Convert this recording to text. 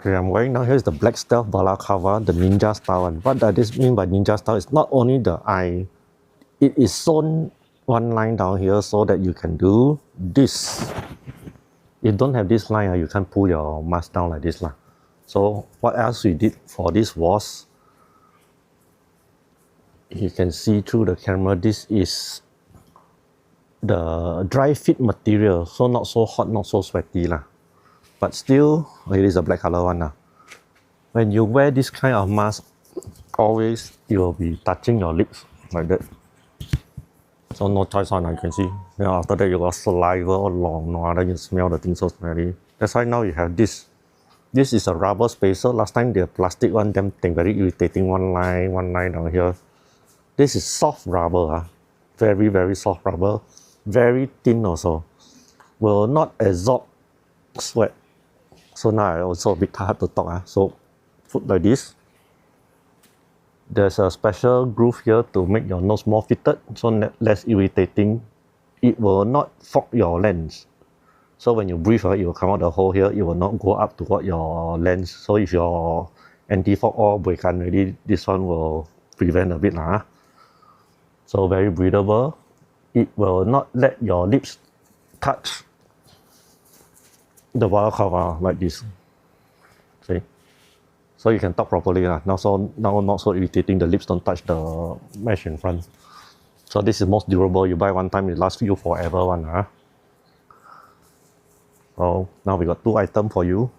Okay, I'm wearing now. Here's the black stealth balaclava, the ninja style one. What does this mean by ninja style? It's not only the eye, it is sewn one line down here so that you can do this. If you don't have this line, you can't pull your mask down like this. So what else we did for this was, you can see through the camera, this is the dry fit material, so not so hot, not so sweaty. But still, it is a black color one. When you wear this kind of mask, always you will be touching your lips like that. So no choice on, you can see. Then after that you got saliva all long, then you smell the thing so smelly. That's why now you have this. This is a rubber spacer. Last time the plastic one, them thing very irritating, one line down here. This is soft rubber, very, very soft rubber. Very thin also. Will not absorb sweat. So now I also a bit hard to talk. So put like this. There's a special groove here to make your nose more fitted, so less irritating. It will not fog your lens. So when you breathe, it will come out the hole here. It will not go up toward your lens. So if your anti-fog all breaking already, this one will prevent a bit. So very breathable. It will not let your lips touch the balaclava like this. See? So you can talk properly. Now not so irritating, the lips don't touch the mesh in front. So this is most durable. You buy one time, it lasts you forever. So now we got 2 items for you.